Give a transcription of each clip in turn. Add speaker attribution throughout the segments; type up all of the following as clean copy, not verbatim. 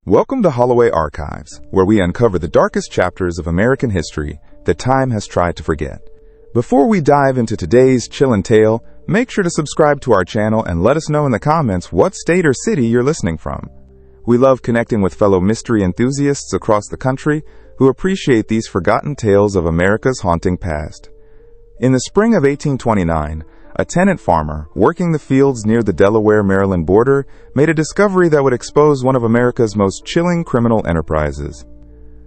Speaker 1: Welcome to Holloway Archives, where we uncover the darkest chapters of American history that time has tried to forget. Before we dive into today's chillin' tale, make sure to subscribe to our channel and let us know in the comments what state or city you're listening from. We love connecting with fellow mystery enthusiasts across the country who appreciate these forgotten tales of America's haunting past. In the spring of 1829, a tenant farmer working the fields near the Delaware-Maryland border made a discovery that would expose one of America's most chilling criminal enterprises.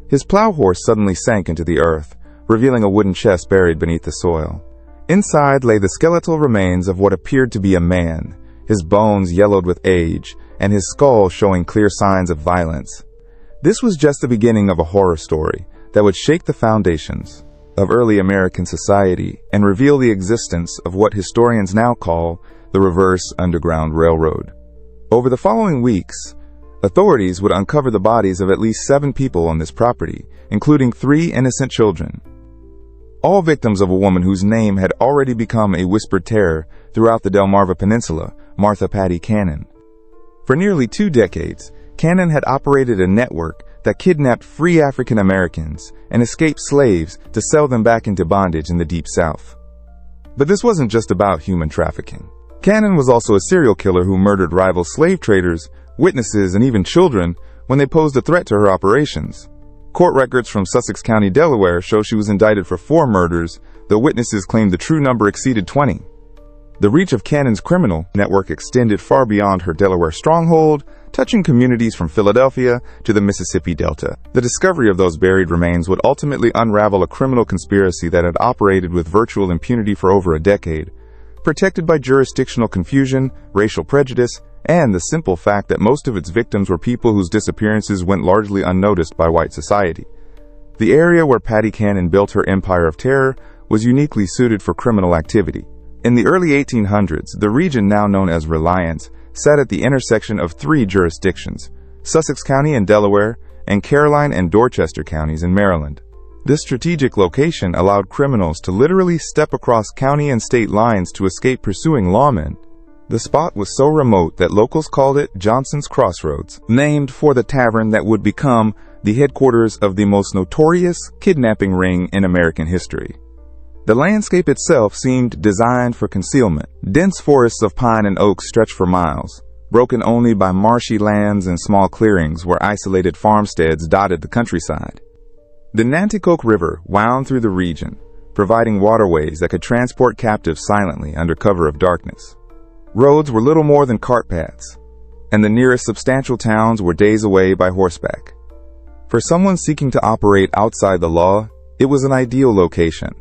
Speaker 1: His plow horse suddenly sank into the earth, revealing a wooden chest buried beneath the soil. Inside lay the skeletal remains of what appeared to be a man, his bones yellowed with age, and his skull showing clear signs of violence. This was just the beginning of a horror story that would shake the foundations of early American society and reveal the existence of what historians now call the reverse Underground Railroad. Over the following weeks, authorities would uncover the bodies of at least 7 people on this property, including 3 innocent children, all victims of a woman whose name had already become a whispered terror throughout the Delmarva Peninsula, Martha Patty Cannon. For nearly 2 decades, Cannon had operated a network that kidnapped free African Americans and escaped slaves to sell them back into bondage in the Deep South. But this wasn't just about human trafficking. Cannon was also a serial killer who murdered rival slave traders, witnesses, and even children when they posed a threat to her operations. Court records from Sussex County, Delaware show she was indicted for 4 murders, though witnesses claimed the true number exceeded 20. The reach of Cannon's criminal network extended far beyond her Delaware stronghold, touching communities from Philadelphia to the Mississippi Delta. The discovery of those buried remains would ultimately unravel a criminal conspiracy that had operated with virtual impunity for over a decade, protected by jurisdictional confusion, racial prejudice, and the simple fact that most of its victims were people whose disappearances went largely unnoticed by white society. The area where Patty Cannon built her empire of terror was uniquely suited for criminal activity. In the early 1800s, the region now known as Reliance sat at the intersection of 3 jurisdictions, Sussex County in Delaware and Caroline and Dorchester counties in Maryland. This strategic location allowed criminals to literally step across county and state lines to escape pursuing lawmen. The spot was so remote that locals called it Johnson's Crossroads, named for the tavern that would become the headquarters of the most notorious kidnapping ring in American history. The landscape itself seemed designed for concealment. Dense forests of pine and oak stretched for miles, broken only by marshy lands and small clearings where isolated farmsteads dotted the countryside. The Nanticoke River wound through the region, providing waterways that could transport captives silently under cover of darkness. Roads were little more than cart paths, and the nearest substantial towns were days away by horseback. For someone seeking to operate outside the law, it was an ideal location.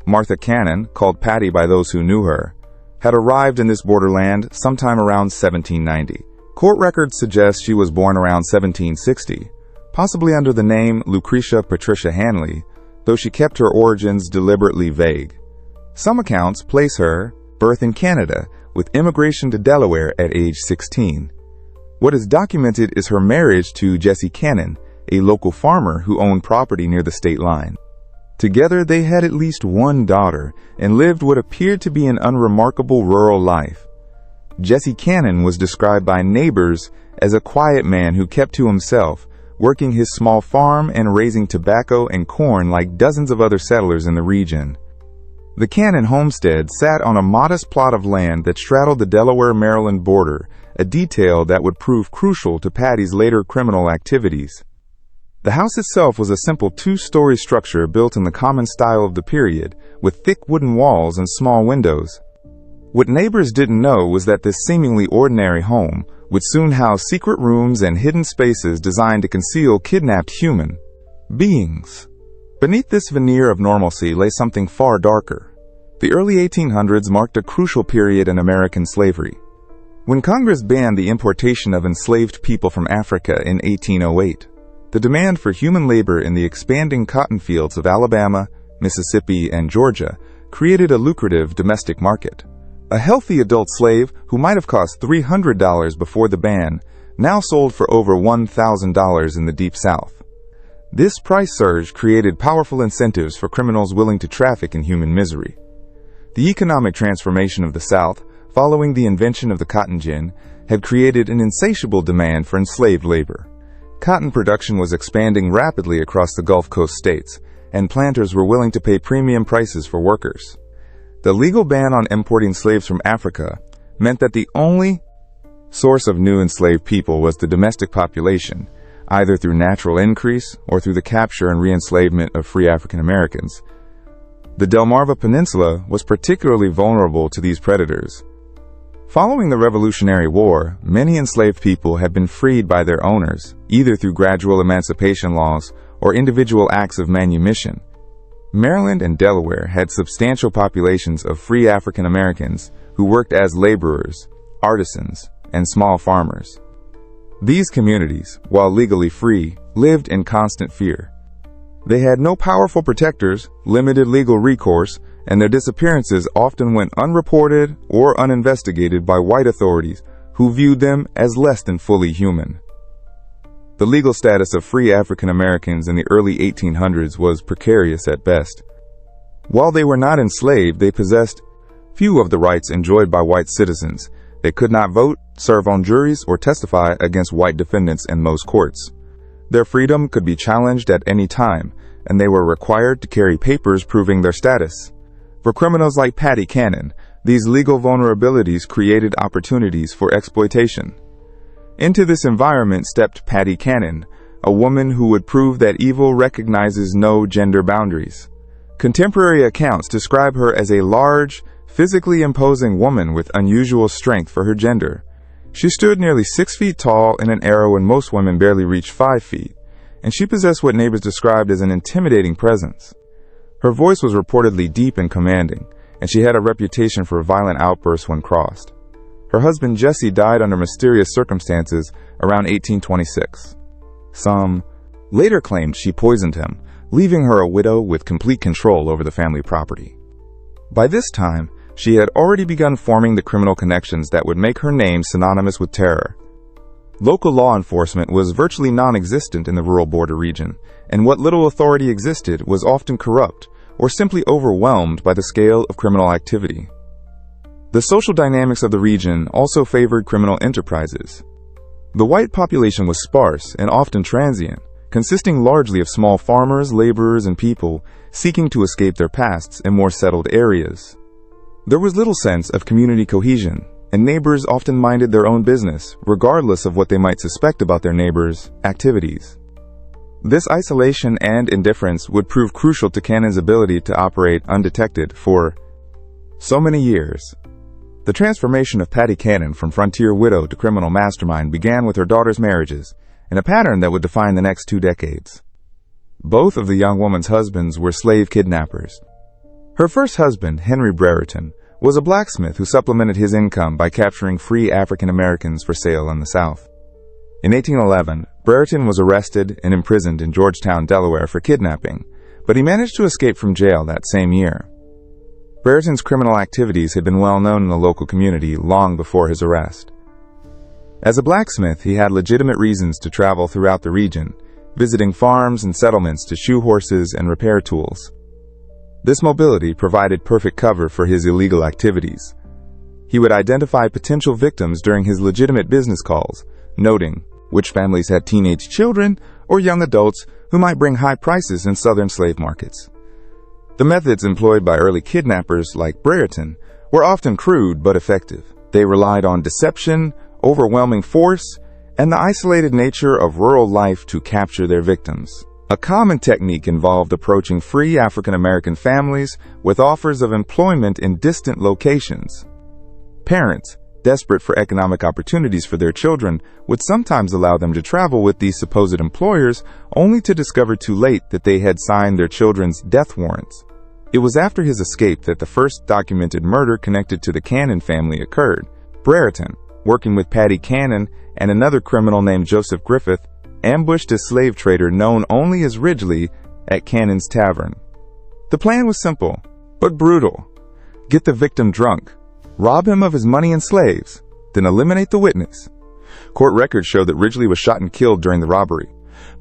Speaker 1: Martha Cannon, called Patty by those who knew her, had arrived in this borderland sometime around 1790. Court records suggest she was born around 1760, possibly under the name Lucretia Patricia Hanley, though she kept her origins deliberately vague. Some accounts place her birth in Canada, with immigration to Delaware at age 16. What is documented is her marriage to Jesse Cannon, a local farmer who owned property near the state line. Together, they had at least 1 daughter and lived what appeared to be an unremarkable rural life. Jesse Cannon was described by neighbors as a quiet man who kept to himself, working his small farm and raising tobacco and corn like dozens of other settlers in the region. The Cannon homestead sat on a modest plot of land that straddled the Delaware-Maryland border, a detail that would prove crucial to Patty's later criminal activities. The house itself was a simple 2-story structure built in the common style of the period, with thick wooden walls and small windows. What neighbors didn't know was that this seemingly ordinary home would soon house secret rooms and hidden spaces designed to conceal kidnapped human beings. Beneath this veneer of normalcy lay something far darker. The early 1800s marked a crucial period in American slavery. When Congress banned the importation of enslaved people from Africa in 1808, the demand for human labor in the expanding cotton fields of Alabama, Mississippi, and Georgia created a lucrative domestic market. A healthy adult slave who might have cost $300 before the ban now sold for over $1,000 in the Deep South. This price surge created powerful incentives for criminals willing to traffic in human misery. The economic transformation of the South, following the invention of the cotton gin, had created an insatiable demand for enslaved labor. Cotton production was expanding rapidly across the Gulf Coast states, and planters were willing to pay premium prices for workers. The legal ban on importing slaves from Africa meant that the only source of new enslaved people was the domestic population, either through natural increase or through the capture and re-enslavement of free African Americans. The Delmarva Peninsula was particularly vulnerable to these predators. Following the Revolutionary War, many enslaved people had been freed by their owners, either through gradual emancipation laws or individual acts of manumission. Maryland and Delaware had substantial populations of free African Americans who worked as laborers, artisans, and small farmers. These communities, while legally free, lived in constant fear. They had no powerful protectors, limited legal recourse, and their disappearances often went unreported or uninvestigated by white authorities who viewed them as less than fully human. The legal status of free African Americans in the early 1800s was precarious at best. While they were not enslaved, they possessed few of the rights enjoyed by white citizens. They could not vote, serve on juries, or testify against white defendants in most courts. Their freedom could be challenged at any time, and they were required to carry papers proving their status. For criminals like Patty Cannon, these legal vulnerabilities created opportunities for exploitation. Into this environment stepped Patty Cannon, a woman who would prove that evil recognizes no gender boundaries. Contemporary accounts describe her as a large, physically imposing woman with unusual strength for her gender. She stood nearly 6 feet tall in an era when most women barely reached 5 feet, and she possessed what neighbors described as an intimidating presence. Her voice was reportedly deep and commanding, and she had a reputation for violent outbursts when crossed. Her husband Jesse died under mysterious circumstances around 1826. Some later claimed she poisoned him, leaving her a widow with complete control over the family property. By this time, she had already begun forming the criminal connections that would make her name synonymous with terror. Local law enforcement was virtually non-existent in the rural border region, and what little authority existed was often corrupt or simply overwhelmed by the scale of criminal activity. The social dynamics of the region also favored criminal enterprises. The white population was sparse and often transient, consisting largely of small farmers, laborers, and people seeking to escape their pasts in more settled areas. There was little sense of community cohesion, and neighbors often minded their own business, regardless of what they might suspect about their neighbors' activities. This isolation and indifference would prove crucial to Cannon's ability to operate undetected for so many years. The transformation of Patty Cannon from frontier widow to criminal mastermind began with her daughter's marriages, in a pattern that would define the next 2 decades. Both of the young woman's husbands were slave kidnappers. Her first husband, Henry Brereton, was a blacksmith who supplemented his income by capturing free African Americans for sale in the South. In 1811, Brereton was arrested and imprisoned in Georgetown, Delaware for kidnapping, but he managed to escape from jail that same year. Brereton's criminal activities had been well known in the local community long before his arrest. As a blacksmith, he had legitimate reasons to travel throughout the region, visiting farms and settlements to shoe horses and repair tools. This mobility provided perfect cover for his illegal activities. He would identify potential victims during his legitimate business calls, noting which families had teenage children or young adults who might bring high prices in southern slave markets. The methods employed by early kidnappers like Brereton were often crude but effective. They relied on deception, overwhelming force, and the isolated nature of rural life to capture their victims. A common technique involved approaching free African American families with offers of employment in distant locations. Parents, desperate for economic opportunities for their children, would sometimes allow them to travel with these supposed employers, only to discover too late that they had signed their children's death warrants. It was after his escape that the first documented murder connected to the Cannon family occurred. Brereton, working with Patty Cannon and another criminal named Joseph Griffith, ambushed a slave trader known only as Ridgely at Cannon's Tavern. The plan was simple, but brutal. Get the victim drunk, rob him of his money and slaves, then eliminate the witness. Court records show that Ridgely was shot and killed during the robbery.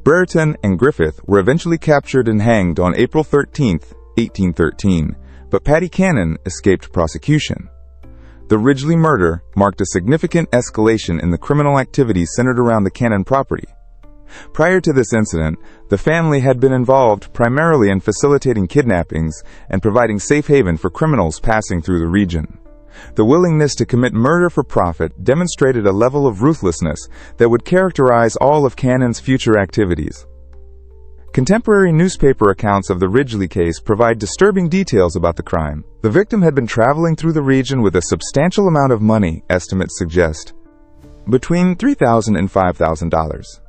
Speaker 1: Brereton and Griffith were eventually captured and hanged on April 13, 1813, but Patty Cannon escaped prosecution. The Ridgely murder marked a significant escalation in the criminal activity centered around the Cannon property. Prior to this incident, the family had been involved primarily in facilitating kidnappings and providing safe haven for criminals passing through the region. The willingness to commit murder for profit demonstrated a level of ruthlessness that would characterize all of Cannon's future activities. Contemporary newspaper accounts of the Ridgely case provide disturbing details about the crime. The victim had been traveling through the region with a substantial amount of money, estimates suggest, between $3,000 and $5,000,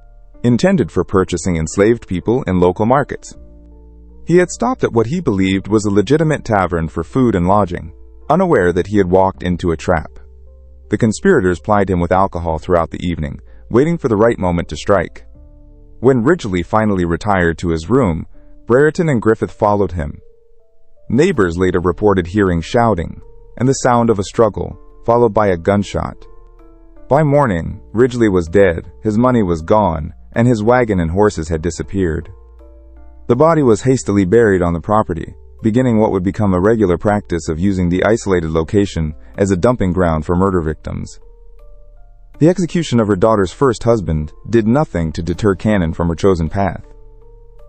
Speaker 1: intended for purchasing enslaved people in local markets. He had stopped at what he believed was a legitimate tavern for food and lodging, unaware that he had walked into a trap. The conspirators plied him with alcohol throughout the evening, waiting for the right moment to strike. When Ridgely finally retired to his room, Brereton and Griffith followed him. Neighbors later reported hearing shouting and the sound of a struggle, followed by a gunshot. By morning, Ridgely was dead, his money was gone, and his wagon and horses had disappeared. The body was hastily buried on the property, beginning what would become a regular practice of using the isolated location as a dumping ground for murder victims. The execution of her daughter's first husband did nothing to deter Cannon from her chosen path.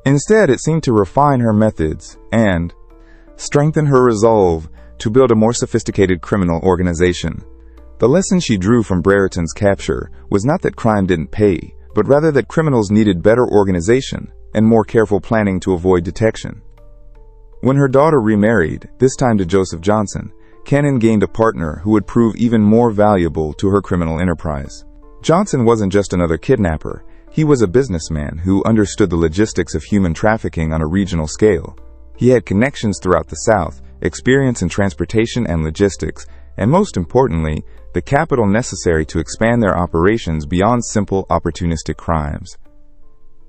Speaker 1: Instead, it seemed to refine her methods and strengthen her resolve to build a more sophisticated criminal organization. The lesson she drew from Brereton's capture was not that crime didn't pay, but rather that criminals needed better organization and more careful planning to avoid detection. When her daughter remarried, this time to Joseph Johnson, Cannon gained a partner who would prove even more valuable to her criminal enterprise. Johnson wasn't just another kidnapper. He was a businessman who understood the logistics of human trafficking on a regional scale. He had connections throughout the South, experience in transportation and logistics, and most importantly, the capital necessary to expand their operations beyond simple opportunistic crimes.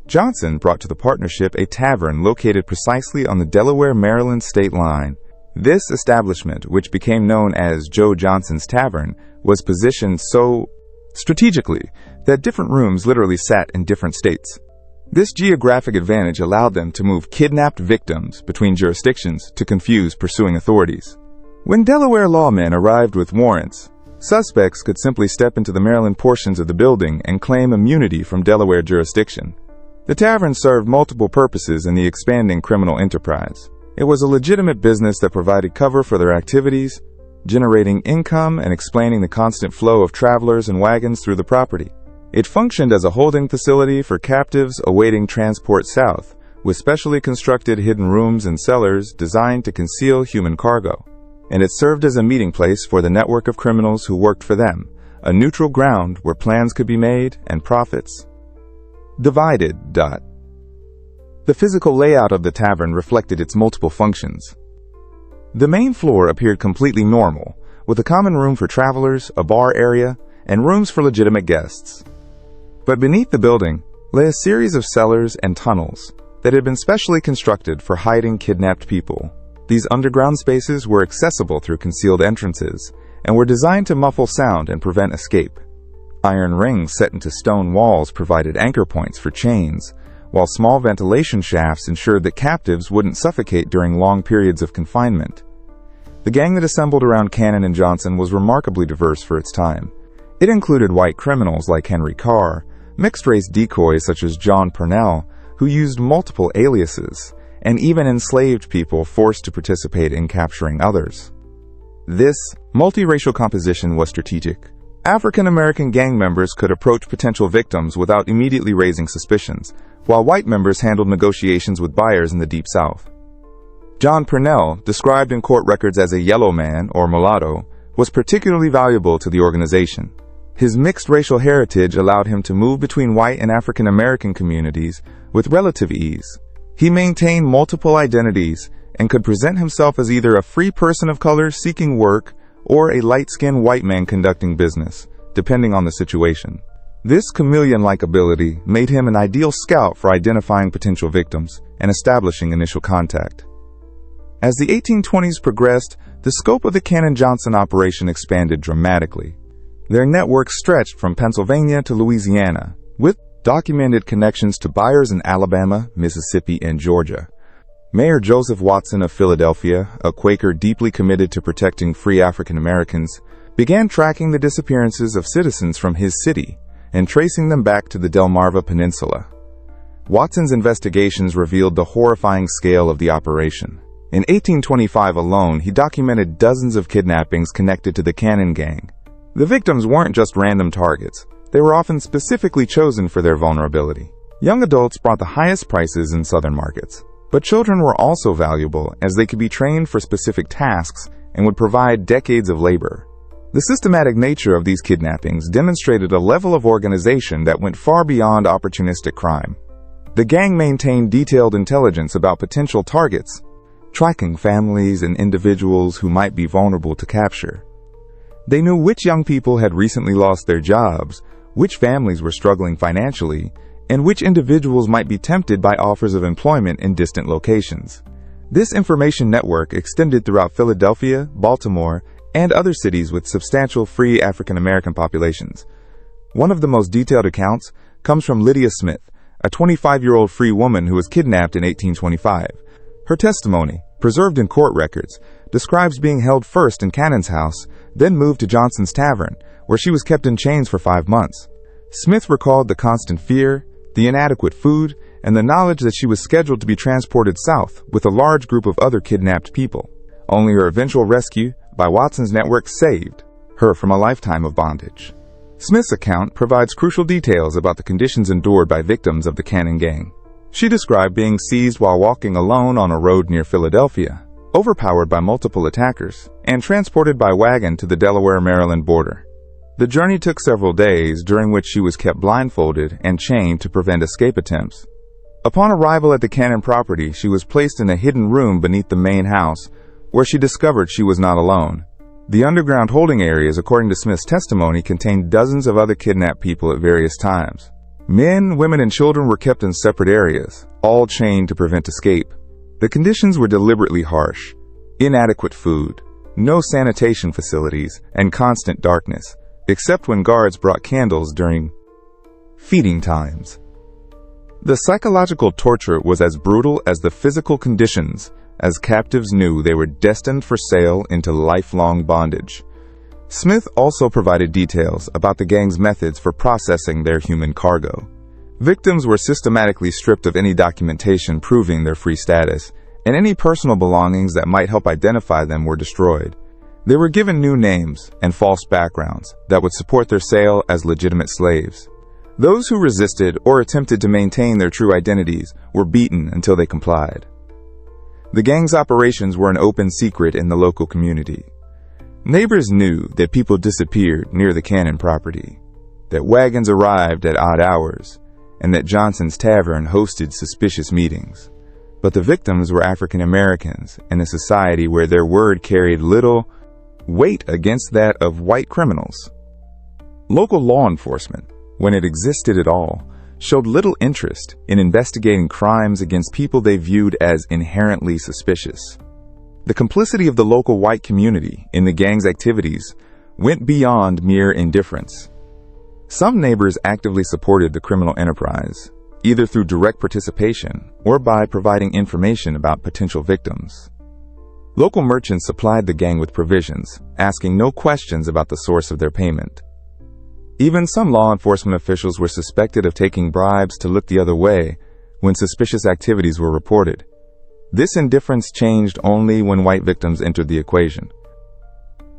Speaker 1: Johnson brought to the partnership a tavern located precisely on the Delaware-Maryland state line. This establishment, which became known as Joe Johnson's Tavern, was positioned so strategically that different rooms literally sat in different states. This geographic advantage allowed them to move kidnapped victims between jurisdictions to confuse pursuing authorities. When Delaware lawmen arrived with warrants, suspects could simply step into the Maryland portions of the building and claim immunity from Delaware jurisdiction. The tavern served multiple purposes in the expanding criminal enterprise. It was a legitimate business that provided cover for their activities, generating income and explaining the constant flow of travelers and wagons through the property. It functioned as a holding facility for captives awaiting transport south, with specially constructed hidden rooms and cellars designed to conceal human cargo. And it served as a meeting place for the network of criminals who worked for them, a neutral ground where plans could be made and profits divided. The physical layout of the tavern reflected its multiple functions. The main floor appeared completely normal, with a common room for travelers, a bar area, and rooms for legitimate guests. But beneath the building lay a series of cellars and tunnels that had been specially constructed for hiding kidnapped people. These underground spaces were accessible through concealed entrances and were designed to muffle sound and prevent escape. Iron rings set into stone walls provided anchor points for chains, while small ventilation shafts ensured that captives wouldn't suffocate during long periods of confinement. The gang that assembled around Cannon and Johnson was remarkably diverse for its time. It included white criminals like Henry Carr, mixed-race decoys such as John Purnell, who used multiple aliases, and even enslaved people forced to participate in capturing others. This multiracial composition was strategic. African-American gang members could approach potential victims without immediately raising suspicions, while white members handled negotiations with buyers in the Deep South. John Purnell, described in court records as a yellow man or mulatto, was particularly valuable to the organization. His mixed racial heritage allowed him to move between white and African-American communities with relative ease. He maintained multiple identities and could present himself as either a free person of color seeking work or a light-skinned white man conducting business, depending on the situation. This chameleon-like ability made him an ideal scout for identifying potential victims and establishing initial contact. As the 1820s progressed, the scope of the Cannon-Johnson operation expanded dramatically. Their network stretched from Pennsylvania to Louisiana, with documented connections to buyers in Alabama, Mississippi, and Georgia. Mayor Joseph Watson of Philadelphia, a Quaker deeply committed to protecting free African Americans, began tracking the disappearances of citizens from his city and tracing them back to the Delmarva Peninsula. Watson's investigations revealed the horrifying scale of the operation. In 1825 alone, he documented dozens of kidnappings connected to the Cannon Gang. The victims weren't just random targets. They were often specifically chosen for their vulnerability. Young adults brought the highest prices in southern markets. But children were also valuable as they could be trained for specific tasks and would provide decades of labor. The systematic nature of these kidnappings demonstrated a level of organization that went far beyond opportunistic crime. The gang maintained detailed intelligence about potential targets, tracking families and individuals who might be vulnerable to capture. They knew which young people had recently lost their jobs, which families were struggling financially, and which individuals might be tempted by offers of employment in distant locations. This information network extended throughout Philadelphia, Baltimore, and other cities with substantial free African American populations. One of the most detailed accounts comes from Lydia Smith, a 25-year-old free woman who was kidnapped in 1825. Her testimony, preserved in court records, describes being held first in Cannon's house, then moved to Johnson's Tavern, where she was kept in chains for 5 months. Smith recalled the constant fear, the inadequate food, and the knowledge that she was scheduled to be transported south with a large group of other kidnapped people. Only her eventual rescue by Watson's network saved her from a lifetime of bondage. Smith's account provides crucial details about the conditions endured by victims of the Cannon Gang. She described being seized while walking alone on a road near Philadelphia, overpowered by multiple attackers, and transported by wagon to the Delaware-Maryland border. The journey took several days, during which she was kept blindfolded and chained to prevent escape attempts. Upon arrival at the Cannon property, she was placed in a hidden room beneath the main house, where she discovered she was not alone. The underground holding areas, according to Smith's testimony, contained dozens of other kidnapped people at various times. Men, women, and children were kept in separate areas, all chained to prevent escape. The conditions were deliberately harsh. Inadequate food, no sanitation facilities, and constant darkness, except when guards brought candles during feeding times. The psychological torture was as brutal as the physical conditions, as captives knew they were destined for sale into lifelong bondage. Smith also provided details about the gang's methods for processing their human cargo. Victims were systematically stripped of any documentation proving their free status, and any personal belongings that might help identify them were destroyed. They were given new names and false backgrounds that would support their sale as legitimate slaves. Those who resisted or attempted to maintain their true identities were beaten until they complied. The gang's operations were an open secret in the local community. Neighbors knew that people disappeared near the Cannon property, that wagons arrived at odd hours, and that Johnson's Tavern hosted suspicious meetings. But the victims were African Americans in a society where their word carried little weight against that of white criminals. Local law enforcement, when it existed at all, showed little interest in investigating crimes against people they viewed as inherently suspicious. The complicity of the local white community in the gang's activities went beyond mere indifference. Some neighbors actively supported the criminal enterprise, either through direct participation or by providing information about potential victims. Local merchants supplied the gang with provisions, asking no questions about the source of their payment. Even some law enforcement officials were suspected of taking bribes to look the other way when suspicious activities were reported. This indifference changed only when white victims entered the equation.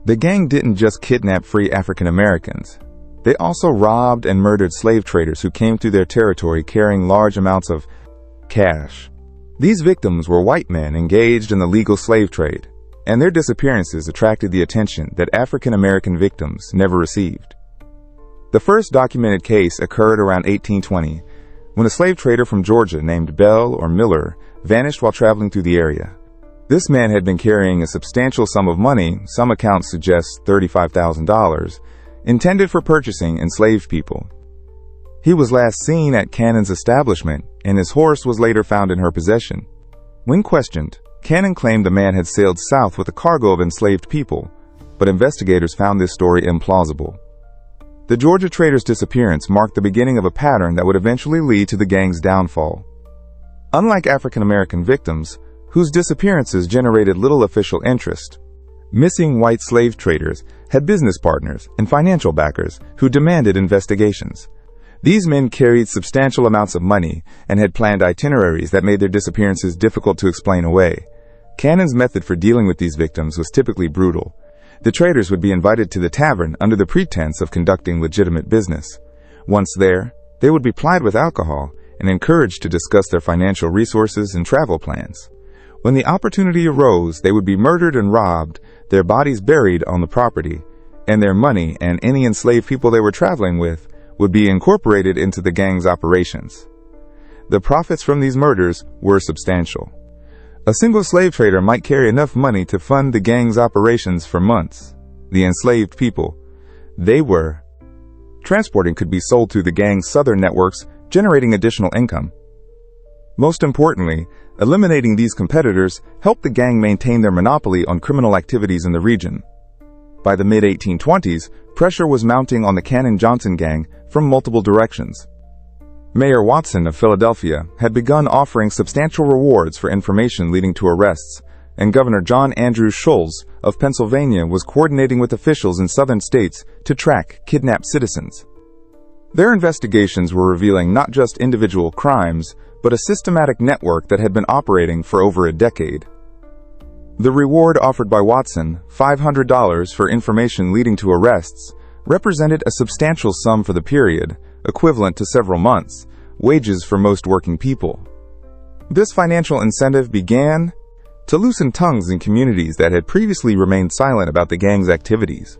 Speaker 1: The gang didn't just kidnap free African Americans. They also robbed and murdered slave traders who came through their territory carrying large amounts of cash. These victims were white men engaged in the legal slave trade, and their disappearances attracted the attention that African American victims never received. The first documented case occurred around 1820, when a slave trader from Georgia named Bell or Miller vanished while traveling through the area. This man had been carrying a substantial sum of money, some accounts suggest $35,000, intended for purchasing enslaved people. He was last seen at Cannon's establishment, and his horse was later found in her possession. When questioned, Cannon claimed the man had sailed south with a cargo of enslaved people, but investigators found this story implausible. The Georgia trader's disappearance marked the beginning of a pattern that would eventually lead to the gang's downfall. Unlike African American victims, whose disappearances generated little official interest, missing white slave traders had business partners and financial backers who demanded investigations. These men carried substantial amounts of money and had planned itineraries that made their disappearances difficult to explain away. Cannon's method for dealing with these victims was typically brutal. The traders would be invited to the tavern under the pretense of conducting legitimate business. Once there, they would be plied with alcohol and encouraged to discuss their financial resources and travel plans. When the opportunity arose, they would be murdered and robbed, their bodies buried on the property, and their money and any enslaved people they were traveling with would be incorporated into the gang's operations. The profits from these murders were substantial. A single slave trader might carry enough money to fund the gang's operations for months. The enslaved people they were transporting could be sold through the gang's southern networks, generating additional income. Most importantly, eliminating these competitors helped the gang maintain their monopoly on criminal activities in the region. By the mid-1820s, pressure was mounting on the Cannon-Johnson gang from multiple directions. Mayor Watson of Philadelphia had begun offering substantial rewards for information leading to arrests, and Governor John Andrew Schulz of Pennsylvania was coordinating with officials in southern states to track kidnapped citizens. Their investigations were revealing not just individual crimes, but a systematic network that had been operating for over a decade. The reward offered by Watson, $500 for information leading to arrests, represented a substantial sum for the period, equivalent to several months' wages for most working people. This financial incentive began to loosen tongues in communities that had previously remained silent about the gang's activities.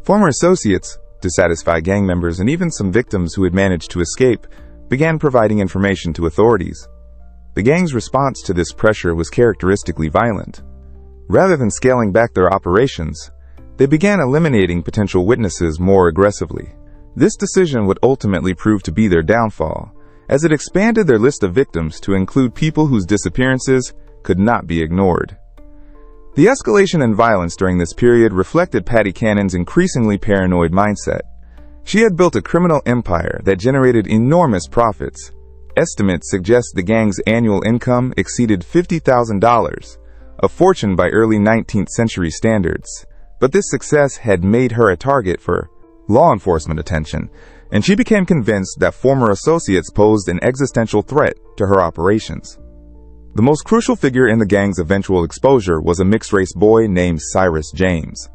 Speaker 1: Former associates, to satisfy gang members and even some victims who had managed to escape, began providing information to authorities. The gang's response to this pressure was characteristically violent. Rather than scaling back their operations, they began eliminating potential witnesses more aggressively. This decision would ultimately prove to be their downfall, as it expanded their list of victims to include people whose disappearances could not be ignored. The escalation in violence during this period reflected Patty Cannon's increasingly paranoid mindset. She had built a criminal empire that generated enormous profits. Estimates suggest the gang's annual income exceeded $50,000, a fortune by early 19th century standards. But this success had made her a target for law enforcement attention, and she became convinced that former associates posed an existential threat to her operations. The most crucial figure in the gang's eventual exposure was a mixed-race boy named Cyrus James.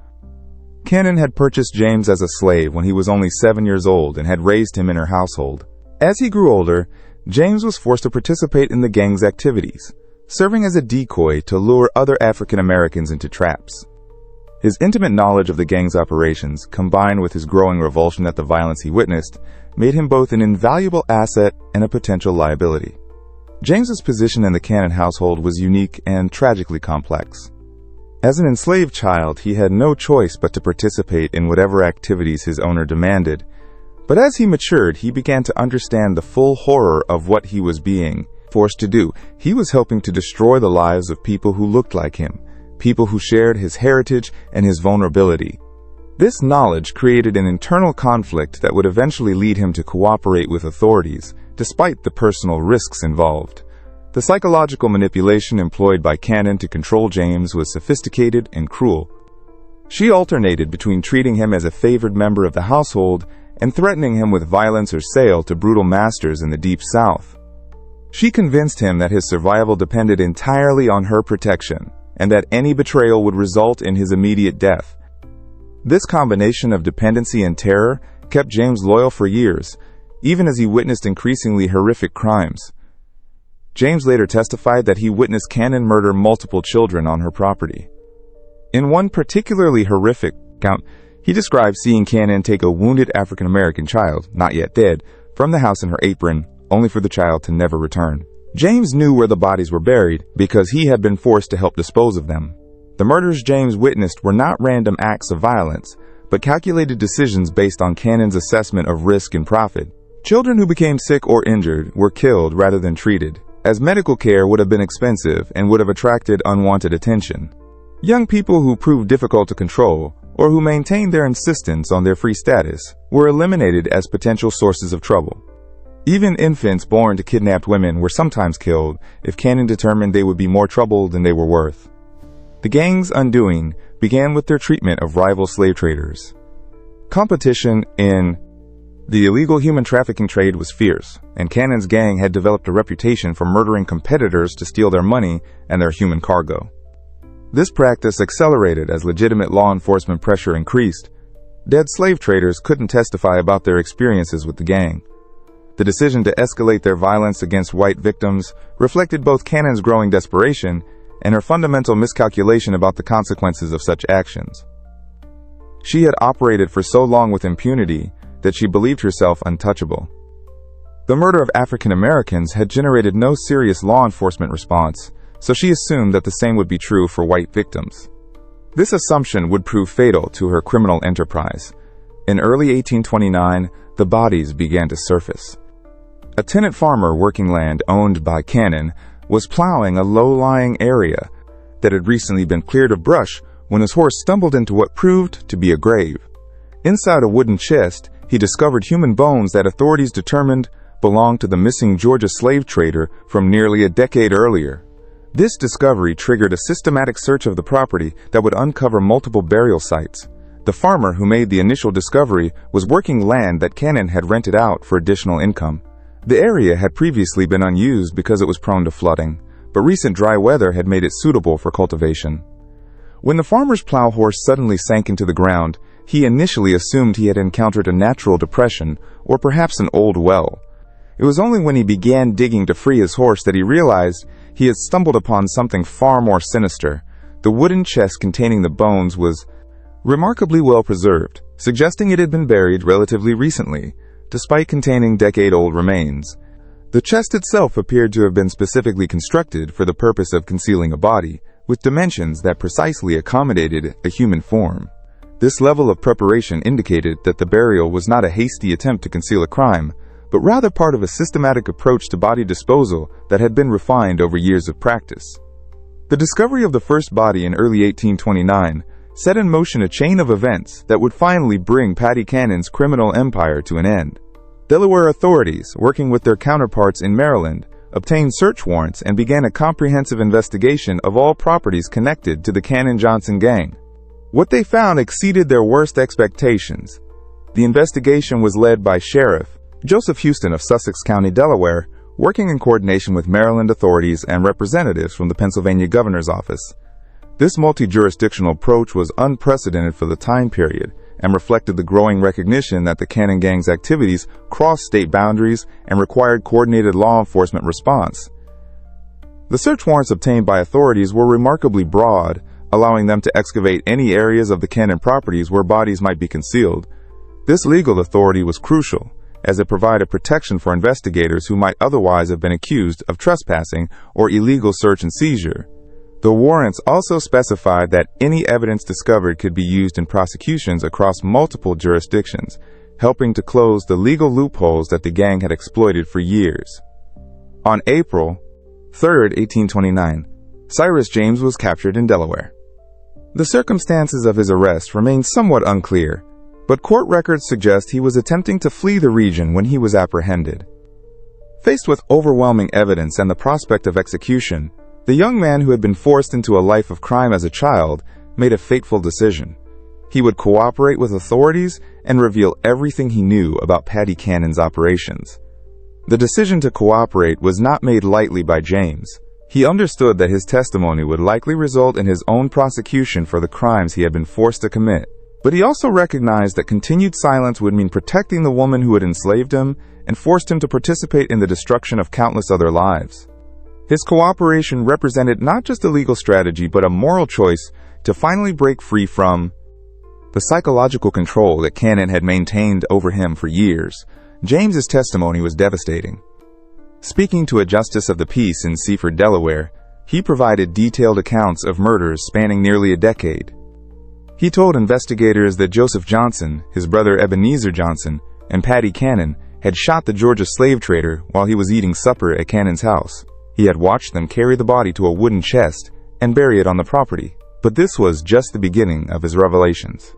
Speaker 1: Cannon had purchased James as a slave when he was only 7 years old and had raised him in her household. As he grew older, James was forced to participate in the gang's activities, serving as a decoy to lure other African Americans into traps. His intimate knowledge of the gang's operations, combined with his growing revulsion at the violence he witnessed, made him both an invaluable asset and a potential liability. James's position in the Cannon household was unique and tragically complex. As an enslaved child, he had no choice but to participate in whatever activities his owner demanded. But as he matured, he began to understand the full horror of what he was being forced to do. He was helping to destroy the lives of people who looked like him, people who shared his heritage and his vulnerability. This knowledge created an internal conflict that would eventually lead him to cooperate with authorities, despite the personal risks involved. The psychological manipulation employed by Cannon to control James was sophisticated and cruel. She alternated between treating him as a favored member of the household and threatening him with violence or sale to brutal masters in the Deep South. She convinced him that his survival depended entirely on her protection, and that any betrayal would result in his immediate death. This combination of dependency and terror kept James loyal for years, even as he witnessed increasingly horrific crimes. James later testified that he witnessed Cannon murder multiple children on her property. In one particularly horrific account, he described seeing Cannon take a wounded African-American child, not yet dead, from the house in her apron, only for the child to never return. James knew where the bodies were buried because he had been forced to help dispose of them. The murders James witnessed were not random acts of violence, but calculated decisions based on Cannon's assessment of risk and profit. Children who became sick or injured were killed rather than treated, as medical care would have been expensive and would have attracted unwanted attention. Young people who proved difficult to control, or who maintained their insistence on their free status, were eliminated as potential sources of trouble. Even infants born to kidnapped women were sometimes killed if Cannon determined they would be more trouble than they were worth. The gang's undoing began with their treatment of rival slave traders. Competition in The illegal human trafficking trade was fierce, and Cannon's gang had developed a reputation for murdering competitors to steal their money and their human cargo. This practice accelerated as legitimate law enforcement pressure increased. Dead slave traders couldn't testify about their experiences with the gang. The decision to escalate their violence against white victims reflected both Cannon's growing desperation and her fundamental miscalculation about the consequences of such actions. She had operated for so long with impunity that she believed herself untouchable. The murder of African Americans had generated no serious law enforcement response, so she assumed that the same would be true for white victims. This assumption would prove fatal to her criminal enterprise. In early 1829, the bodies began to surface. A tenant farmer working land owned by Cannon was plowing a low-lying area that had recently been cleared of brush when his horse stumbled into what proved to be a grave. Inside a wooden chest, he discovered human bones that authorities determined belonged to the missing Georgia slave trader from nearly a decade earlier. This discovery triggered a systematic search of the property that would uncover multiple burial sites. The farmer who made the initial discovery was working land that Cannon had rented out for additional income. The area had previously been unused because it was prone to flooding, but recent dry weather had made it suitable for cultivation. When the farmer's plow horse suddenly sank into the ground, he initially assumed he had encountered a natural depression or perhaps an old well. It was only when he began digging to free his horse that he realized he had stumbled upon something far more sinister. The wooden chest containing the bones was remarkably well preserved, suggesting it had been buried relatively recently, despite containing decade-old remains. The chest itself appeared to have been specifically constructed for the purpose of concealing a body, with dimensions that precisely accommodated a human form. This level of preparation indicated that the burial was not a hasty attempt to conceal a crime, but rather part of a systematic approach to body disposal that had been refined over years of practice. The discovery of the first body in early 1829 set in motion a chain of events that would finally bring Paddy Cannon's criminal empire to an end. Delaware authorities, working with their counterparts in Maryland, obtained search warrants and began a comprehensive investigation of all properties connected to the Cannon-Johnson gang. What they found exceeded their worst expectations. The investigation was led by Sheriff Joseph Houston of Sussex County, Delaware, working in coordination with Maryland authorities and representatives from the Pennsylvania governor's office. This multi-jurisdictional approach was unprecedented for the time period and reflected the growing recognition that the Cannon gang's activities crossed state boundaries and required coordinated law enforcement response. The search warrants obtained by authorities were remarkably broad, allowing them to excavate any areas of the Cannon properties where bodies might be concealed. This legal authority was crucial, as it provided protection for investigators who might otherwise have been accused of trespassing or illegal search and seizure. The warrants also specified that any evidence discovered could be used in prosecutions across multiple jurisdictions, helping to close the legal loopholes that the gang had exploited for years. On April 3, 1829, Cyrus James was captured in Delaware. The circumstances of his arrest remain somewhat unclear, but court records suggest he was attempting to flee the region when he was apprehended. Faced with overwhelming evidence and the prospect of execution, the young man who had been forced into a life of crime as a child made a fateful decision. He would cooperate with authorities and reveal everything he knew about Paddy Cannon's operations. The decision to cooperate was not made lightly by James. He understood that his testimony would likely result in his own prosecution for the crimes he had been forced to commit. But he also recognized that continued silence would mean protecting the woman who had enslaved him and forced him to participate in the destruction of countless other lives. His cooperation represented not just a legal strategy but a moral choice to finally break free from the psychological control that Cannon had maintained over him for years. James's testimony was devastating. Speaking to a justice of the peace in Seaford, Delaware, he provided detailed accounts of murders spanning nearly a decade. He told investigators that Joseph Johnson, his brother Ebenezer Johnson, and Paddy Cannon had shot the Georgia slave trader while he was eating supper at Cannon's house. He had watched them carry the body to a wooden chest and bury it on the property. But this was just the beginning of his revelations.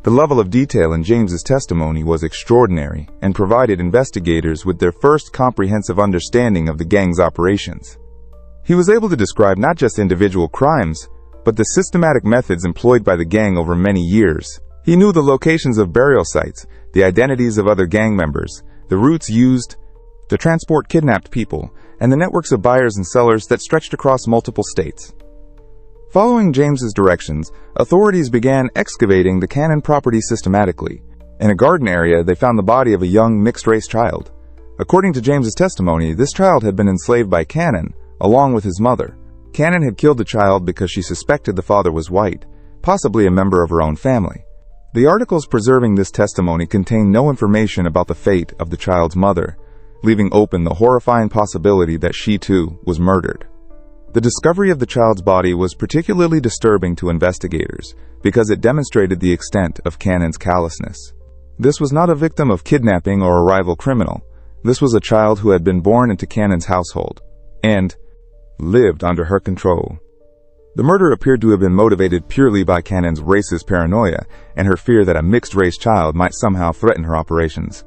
Speaker 1: The level of detail in James's testimony was extraordinary and provided investigators with their first comprehensive understanding of the gang's operations. He was able to describe not just individual crimes, but the systematic methods employed by the gang over many years. He knew the locations of burial sites, the identities of other gang members, the routes used to transport kidnapped people, and the networks of buyers and sellers that stretched across multiple states. Following James's directions, authorities began excavating the Cannon property systematically. In a garden area, they found the body of a young mixed-race child. According to James's testimony, this child had been enslaved by Cannon, along with his mother. Cannon had killed the child because she suspected the father was white, possibly a member of her own family. The articles preserving this testimony contain no information about the fate of the child's mother, leaving open the horrifying possibility that she too was murdered. The discovery of the child's body was particularly disturbing to investigators because it demonstrated the extent of Cannon's callousness. This was not a victim of kidnapping or a rival criminal. This was a child who had been born into Cannon's household and lived under her control. The murder appeared to have been motivated purely by Cannon's racist paranoia and her fear that a mixed-race child might somehow threaten her operations.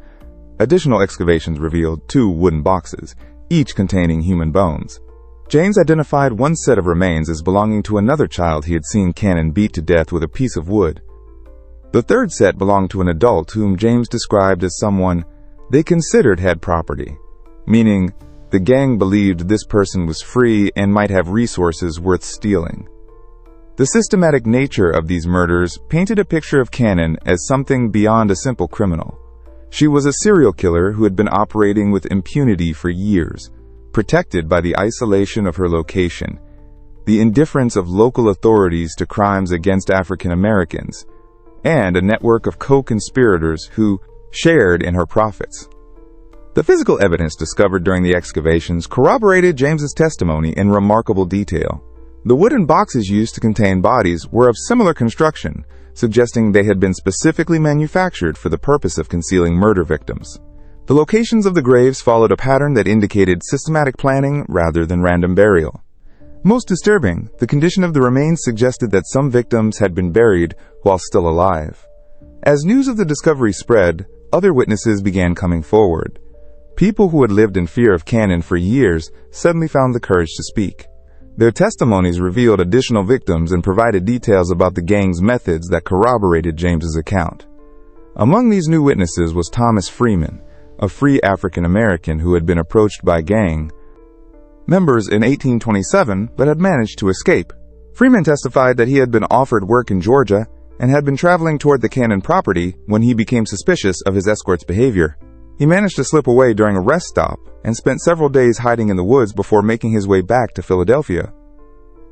Speaker 1: Additional excavations revealed 2 wooden boxes, each containing human bones. James identified one set of remains as belonging to another child he had seen Cannon beat to death with a piece of wood. The third set belonged to an adult whom James described as someone they considered had property, meaning the gang believed this person was free and might have resources worth stealing. The systematic nature of these murders painted a picture of Cannon as something beyond a simple criminal. She was a serial killer who had been operating with impunity for years, protected by the isolation of her location, the indifference of local authorities to crimes against African Americans, and a network of co-conspirators who shared in her profits. The physical evidence discovered during the excavations corroborated James's testimony in remarkable detail. The wooden boxes used to contain bodies were of similar construction, suggesting they had been specifically manufactured for the purpose of concealing murder victims. The locations of the graves followed a pattern that indicated systematic planning rather than random burial. Most disturbing, the condition of the remains suggested that some victims had been buried while still alive. As news of the discovery spread, other witnesses began coming forward. People who had lived in fear of Cannon for years suddenly found the courage to speak. Their testimonies revealed additional victims and provided details about the gang's methods that corroborated James's account. Among these new witnesses was Thomas Freeman, a free African American who had been approached by gang members in 1827 but had managed to escape. Freeman testified that he had been offered work in Georgia and had been traveling toward the Cannon property when he became suspicious of his escort's behavior. He managed to slip away during a rest stop and spent several days hiding in the woods before making his way back to Philadelphia.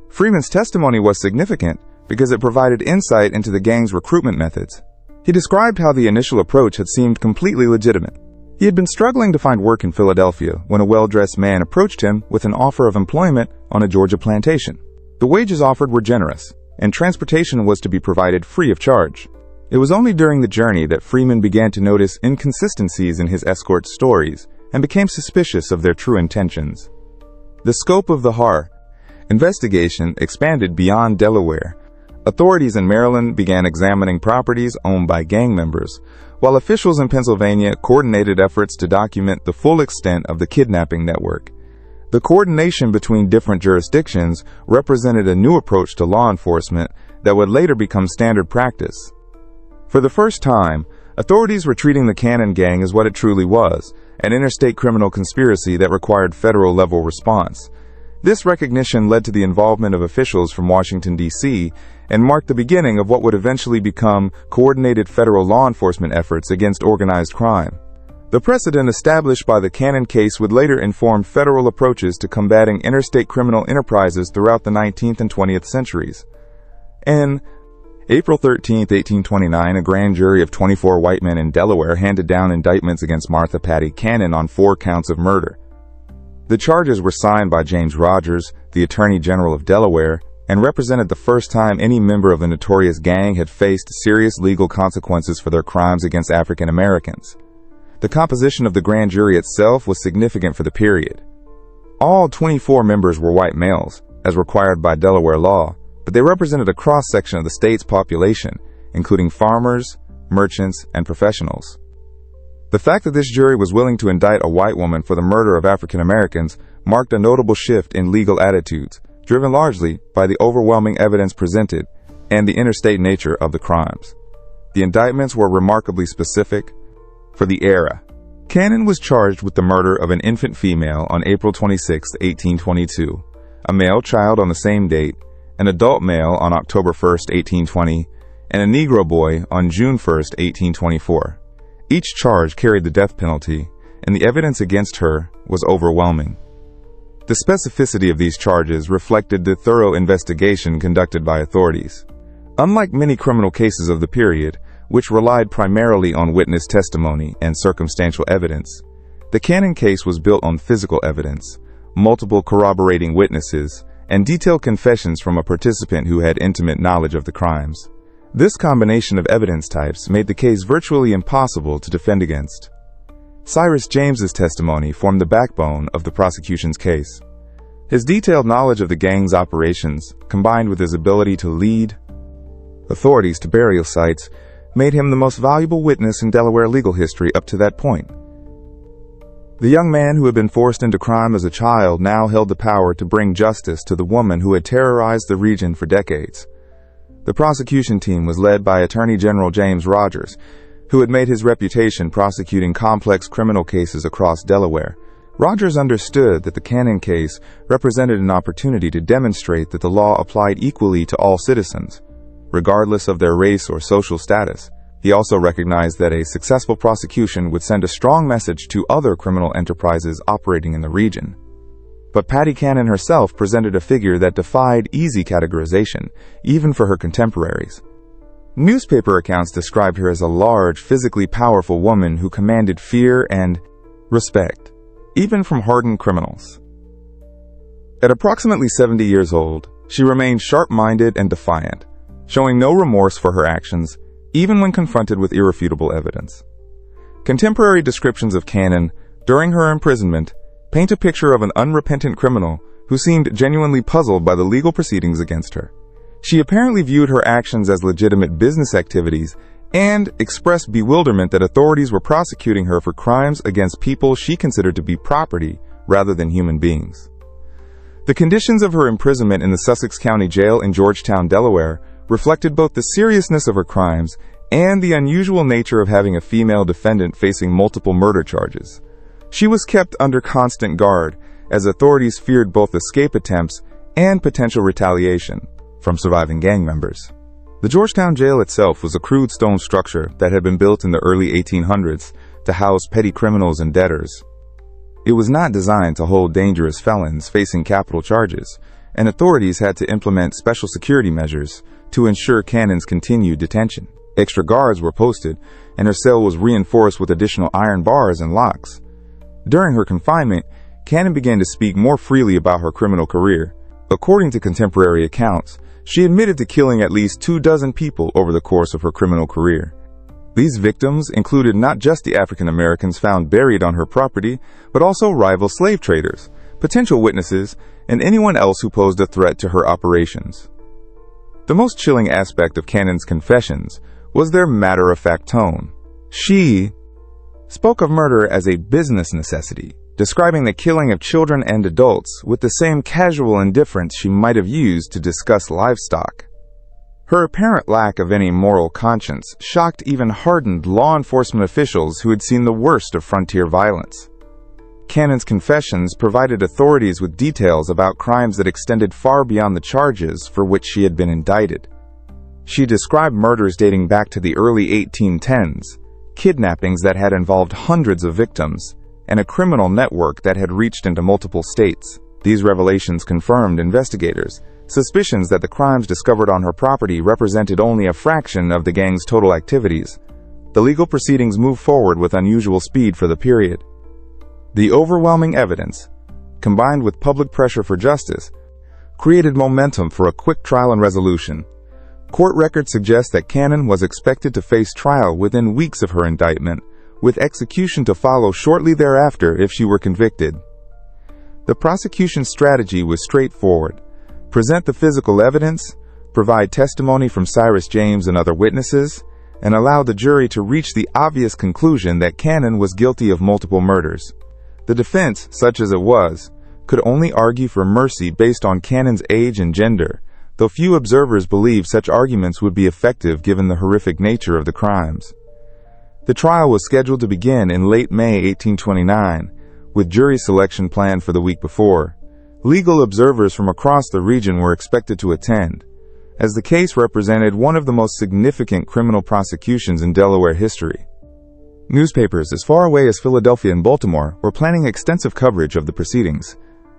Speaker 1: Freeman's testimony was significant because it provided insight into the gang's recruitment methods. He described how the initial approach had seemed completely legitimate. He had been struggling to find work in Philadelphia when a well-dressed man approached him with an offer of employment on a Georgia plantation. The wages offered were generous, and transportation was to be provided free of charge. It was only during the journey that Freeman began to notice inconsistencies in his escort's stories and became suspicious of their true intentions. The scope of the Har investigation expanded beyond Delaware. Authorities in Maryland began examining properties owned by gang members, while officials in Pennsylvania coordinated efforts to document the full extent of the kidnapping network. The coordination between different jurisdictions represented a new approach to law enforcement that would later become standard practice. For the first time, authorities were treating the Cannon gang as what it truly was, an interstate criminal conspiracy that required federal-level response. This recognition led to the involvement of officials from Washington, D.C., and marked the beginning of what would eventually become coordinated federal law enforcement efforts against organized crime. The precedent established by the Cannon case would later inform federal approaches to combating interstate criminal enterprises throughout the 19th and 20th centuries. In April 13, 1829, a grand jury of 24 white men in Delaware handed down indictments against Martha Patty Cannon on 4 counts of murder. The charges were signed by James Rogers, the Attorney General of Delaware, and represented the first time any member of the notorious gang had faced serious legal consequences for their crimes against African Americans. The composition of the grand jury itself was significant for the period. All 24 members were white males, as required by Delaware law, but they represented a cross-section of the state's population, including farmers, merchants, and professionals. The fact that this jury was willing to indict a white woman for the murder of African Americans marked a notable shift in legal attitudes, driven largely by the overwhelming evidence presented and the interstate nature of the crimes. The indictments were remarkably specific, for the era. Cannon was charged with the murder of an infant female on April 26, 1822, a male child on the same date, an adult male on October 1, 1820, and a Negro boy on June 1, 1824. Each charge carried the death penalty, and the evidence against her was overwhelming. The specificity of these charges reflected the thorough investigation conducted by authorities. Unlike many criminal cases of the period, which relied primarily on witness testimony and circumstantial evidence, the Cannon case was built on physical evidence, multiple corroborating witnesses, and detailed confessions from a participant who had intimate knowledge of the crimes. This combination of evidence types made the case virtually impossible to defend against. Cyrus James's testimony formed the backbone of the prosecution's case. His detailed knowledge of the gang's operations, combined with his ability to lead authorities to burial sites, made him the most valuable witness in Delaware legal history up to that point. The young man who had been forced into crime as a child now held the power to bring justice to the woman who had terrorized the region for decades. The prosecution team was led by Attorney General James Rogers, who had made his reputation prosecuting complex criminal cases across Delaware. Rogers understood that the Cannon case represented an opportunity to demonstrate that the law applied equally to all citizens, regardless of their race or social status. He also recognized that a successful prosecution would send a strong message to other criminal enterprises operating in the region. But Patty Cannon herself presented a figure that defied easy categorization, even for her contemporaries. Newspaper accounts described her as a large, physically powerful woman who commanded fear and respect, even from hardened criminals. At approximately 70 years old, she remained sharp-minded and defiant, showing no remorse for her actions, even when confronted with irrefutable evidence. Contemporary descriptions of Cannon during her imprisonment paint a picture of an unrepentant criminal who seemed genuinely puzzled by the legal proceedings against her. She apparently viewed her actions as legitimate business activities and expressed bewilderment that authorities were prosecuting her for crimes against people she considered to be property rather than human beings. The conditions of her imprisonment in the Sussex County Jail in Georgetown, Delaware, reflected both the seriousness of her crimes and the unusual nature of having a female defendant facing multiple murder charges. She was kept under constant guard, as authorities feared both escape attempts and potential retaliation from surviving gang members. The Georgetown jail itself was a crude stone structure that had been built in the early 1800s to house petty criminals and debtors. It was not designed to hold dangerous felons facing capital charges, and authorities had to implement special security measures to ensure Cannon's continued detention. Extra guards were posted, and her cell was reinforced with additional iron bars and locks. During her confinement, Cannon began to speak more freely about her criminal career. According to contemporary accounts, she admitted to killing at least 24 people over the course of her criminal career. These victims included not just the African Americans found buried on her property, but also rival slave traders, potential witnesses, and anyone else who posed a threat to her operations. The most chilling aspect of Cannon's confessions was their matter-of-fact tone. She spoke of murder as a business necessity, describing the killing of children and adults with the same casual indifference she might have used to discuss livestock. Her apparent lack of any moral conscience shocked even hardened law enforcement officials who had seen the worst of frontier violence. Cannon's confessions provided authorities with details about crimes that extended far beyond the charges for which she had been indicted. She described murders dating back to the early 1810s, kidnappings that had involved hundreds of victims, and a criminal network that had reached into multiple states. These revelations confirmed investigators' suspicions that the crimes discovered on her property represented only a fraction of the gang's total activities. The legal proceedings moved forward with unusual speed for the period. The overwhelming evidence, combined with public pressure for justice, created momentum for a quick trial and resolution. Court records suggest that Cannon was expected to face trial within weeks of her indictment, with execution to follow shortly thereafter if she were convicted. The prosecution's strategy was straightforward: present the physical evidence, provide testimony from Cyrus James and other witnesses, and allow the jury to reach the obvious conclusion that Cannon was guilty of multiple murders. The defense, such as it was, could only argue for mercy based on Cannon's age and gender, though few observers believed such arguments would be effective given the horrific nature of the crimes. The trial was scheduled to begin in late May 1829, with jury selection planned for the week before. Legal observers from across the region were expected to attend, as the case represented one of the most significant criminal prosecutions in Delaware history. Newspapers as far away as Philadelphia and Baltimore were planning extensive coverage of the proceedings.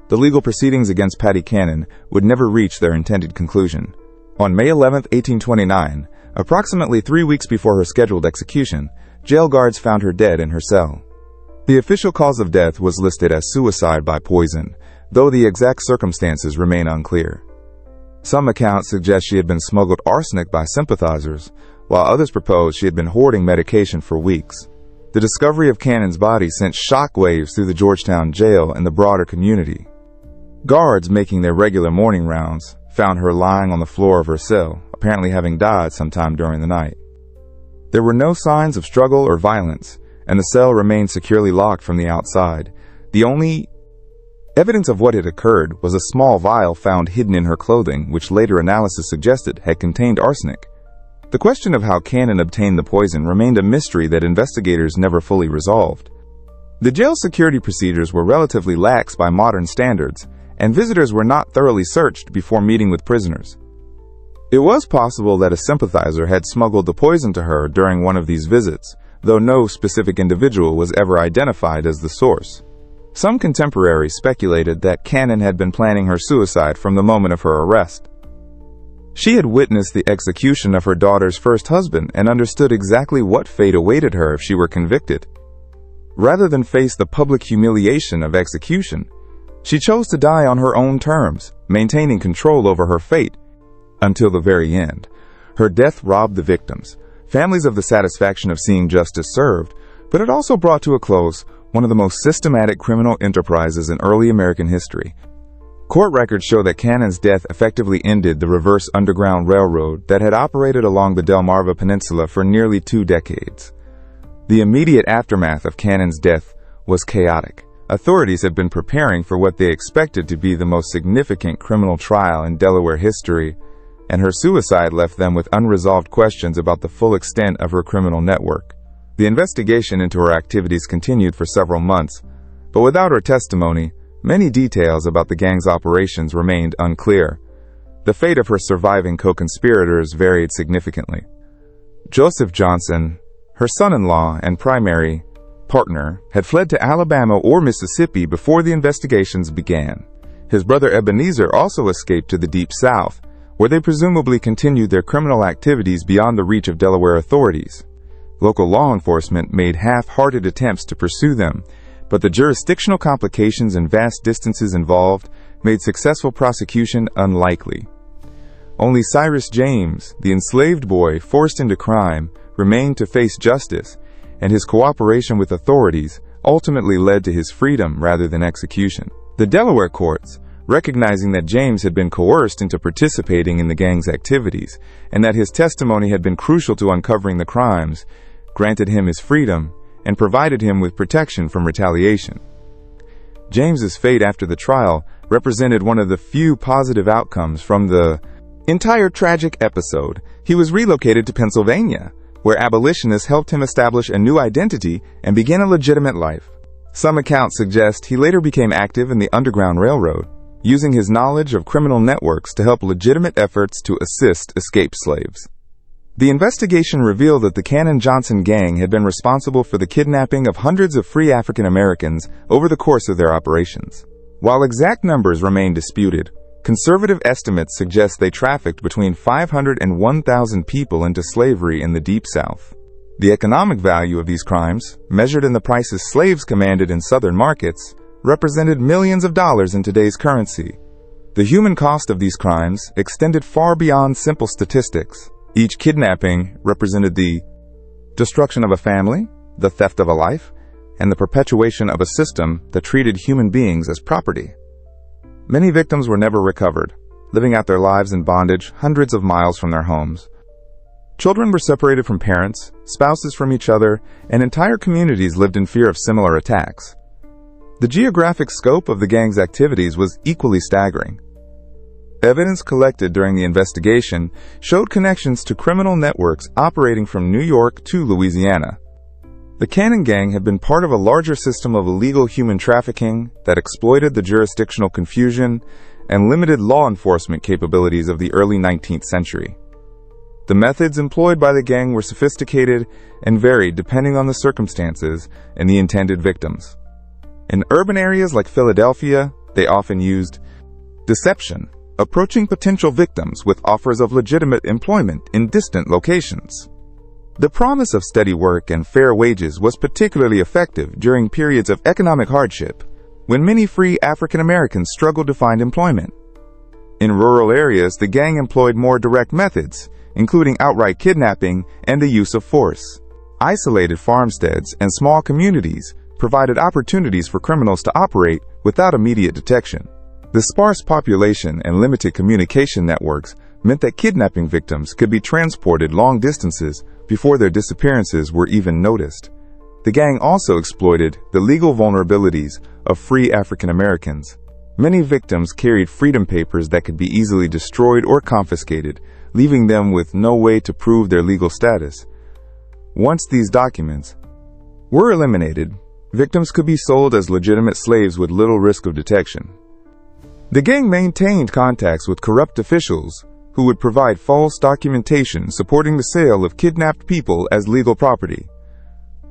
Speaker 1: The legal proceedings against Patty Cannon would never reach their intended conclusion. On May 11, 1829, approximately 3 weeks before her scheduled execution, jail guards found her dead in her cell. The official cause of death was listed as suicide by poison, though the exact circumstances remain unclear. Some accounts suggest she had been smuggled arsenic by sympathizers, while others propose she had been hoarding medication for weeks. The discovery of Cannon's body sent shockwaves through the Georgetown jail and the broader community. Guards making their regular morning rounds found her lying on the floor of her cell, apparently having died sometime during the night. There were no signs of struggle or violence, and the cell remained securely locked from the outside. The only evidence of what had occurred was a small vial found hidden in her clothing, which later analysis suggested had contained arsenic. The question of how Cannon obtained the poison remained a mystery that investigators never fully resolved. The jail security procedures were relatively lax by modern standards, and visitors were not thoroughly searched before meeting with prisoners. It was possible that a sympathizer had smuggled the poison to her during one of these visits, though no specific individual was ever identified as the source. Some contemporaries speculated that Cannon had been planning her suicide from the moment of her arrest. She had witnessed the execution of her daughter's first husband and understood exactly what fate awaited her if she were convicted. Rather than face the public humiliation of execution, she chose to die on her own terms, maintaining control over her fate until the very end. Her death robbed the victims, families of the satisfaction of seeing justice served, but it also brought to a close one of the most systematic criminal enterprises in early American history. Court records show that Cannon's death effectively ended the reverse Underground Railroad that had operated along the Delmarva Peninsula for nearly 2 decades. The immediate aftermath of Cannon's death was chaotic. Authorities had been preparing for what they expected to be the most significant criminal trial in Delaware history, and her suicide left them with unresolved questions about the full extent of her criminal network. The investigation into her activities continued for several months, but without her testimony, many details about the gang's operations remained unclear. The fate of her surviving co-conspirators varied significantly. Joseph Johnson, her son-in-law and primary partner, had fled to Alabama or Mississippi before the investigations began. His brother Ebenezer also escaped to the Deep South, where they presumably continued their criminal activities beyond the reach of Delaware authorities. Local law enforcement made half-hearted attempts to pursue them, but the jurisdictional complications and vast distances involved made successful prosecution unlikely. Only Cyrus James, the enslaved boy forced into crime, remained to face justice, and his cooperation with authorities ultimately led to his freedom rather than execution. The Delaware courts, recognizing that James had been coerced into participating in the gang's activities and that his testimony had been crucial to uncovering the crimes, granted him his freedom and provided him with protection from retaliation. James's fate after the trial represented one of the few positive outcomes from the entire tragic episode. He was relocated to Pennsylvania, where abolitionists helped him establish a new identity and begin a legitimate life. Some accounts suggest he later became active in the Underground Railroad, using his knowledge of criminal networks to help legitimate efforts to assist escaped slaves. The investigation revealed that the Cannon-Johnson gang had been responsible for the kidnapping of hundreds of free African Americans over the course of their operations. While exact numbers remain disputed, conservative estimates suggest they trafficked between 500 and 1,000 people into slavery in the Deep South. The economic value of these crimes, measured in the prices slaves commanded in southern markets, represented millions of dollars in today's currency. The human cost of these crimes extended far beyond simple statistics. Each kidnapping represented the destruction of a family, the theft of a life, and the perpetuation of a system that treated human beings as property. Many victims were never recovered, living out their lives in bondage hundreds of miles from their homes. Children were separated from parents, spouses from each other, and entire communities lived in fear of similar attacks. The geographic scope of the gang's activities was equally staggering. Evidence collected during the investigation showed connections to criminal networks operating from New York to Louisiana. The Cannon Gang had been part of a larger system of illegal human trafficking that exploited the jurisdictional confusion and limited law enforcement capabilities of the early 19th century. The methods employed by the gang were sophisticated and varied depending on the circumstances and the intended victims. In urban areas like Philadelphia, they often used deception, approaching potential victims with offers of legitimate employment in distant locations. The promise of steady work and fair wages was particularly effective during periods of economic hardship, when many free African Americans struggled to find employment. In rural areas, the gang employed more direct methods, including outright kidnapping and the use of force. Isolated farmsteads and small communities provided opportunities for criminals to operate without immediate detection. The sparse population and limited communication networks meant that kidnapping victims could be transported long distances before their disappearances were even noticed. The gang also exploited the legal vulnerabilities of free African Americans. Many victims carried freedom papers that could be easily destroyed or confiscated, leaving them with no way to prove their legal status. Once these documents were eliminated, victims could be sold as legitimate slaves with little risk of detection. The gang maintained contacts with corrupt officials who would provide false documentation supporting the sale of kidnapped people as legal property.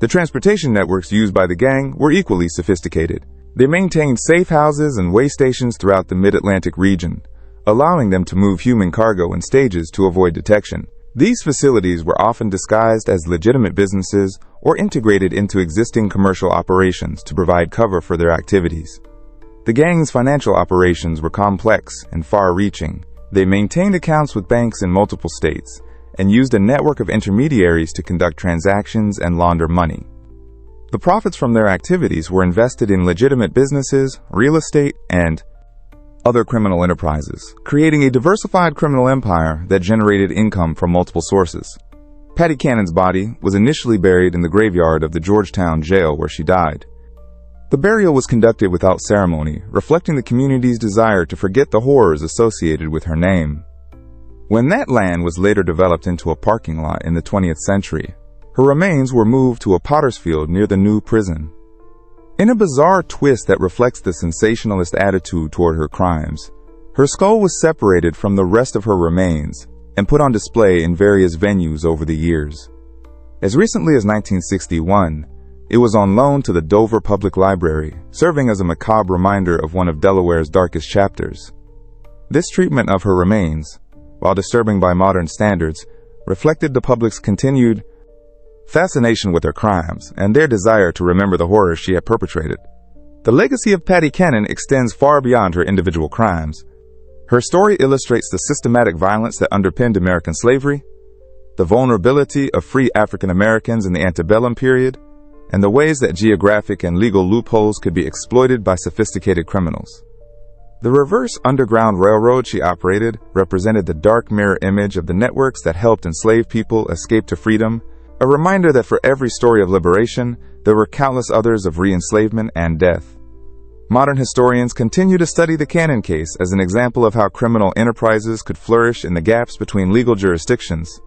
Speaker 1: The transportation networks used by the gang were equally sophisticated. They maintained safe houses and way stations throughout the mid-Atlantic region, allowing them to move human cargo in stages to avoid detection. These facilities were often disguised as legitimate businesses or integrated into existing commercial operations to provide cover for their activities. The gang's financial operations were complex and far-reaching. They maintained accounts with banks in multiple states and used a network of intermediaries to conduct transactions and launder money. The profits from their activities were invested in legitimate businesses, real estate, and other criminal enterprises, creating a diversified criminal empire that generated income from multiple sources. Patty Cannon's body was initially buried in the graveyard of the Georgetown jail where she died. The burial was conducted without ceremony, reflecting the community's desire to forget the horrors associated with her name. When that land was later developed into a parking lot in the 20th century, her remains were moved to a potter's field near the new prison. In a bizarre twist that reflects the sensationalist attitude toward her crimes, her skull was separated from the rest of her remains and put on display in various venues over the years. As recently as 1961, it was on loan to the Dover Public Library, serving as a macabre reminder of one of Delaware's darkest chapters. This treatment of her remains, while disturbing by modern standards, reflected the public's continued fascination with her crimes and their desire to remember the horrors she had perpetrated. The legacy of Patty Cannon extends far beyond her individual crimes. Her story illustrates the systematic violence that underpinned American slavery, the vulnerability of free African Americans in the antebellum period, and the ways that geographic and legal loopholes could be exploited by sophisticated criminals. The reverse Underground Railroad she operated represented the dark mirror image of the networks that helped enslaved people escape to freedom, a reminder that for every story of liberation, there were countless others of re-enslavement and death. Modern historians continue to study the Cannon case as an example of how criminal enterprises could flourish in the gaps between legal jurisdictions.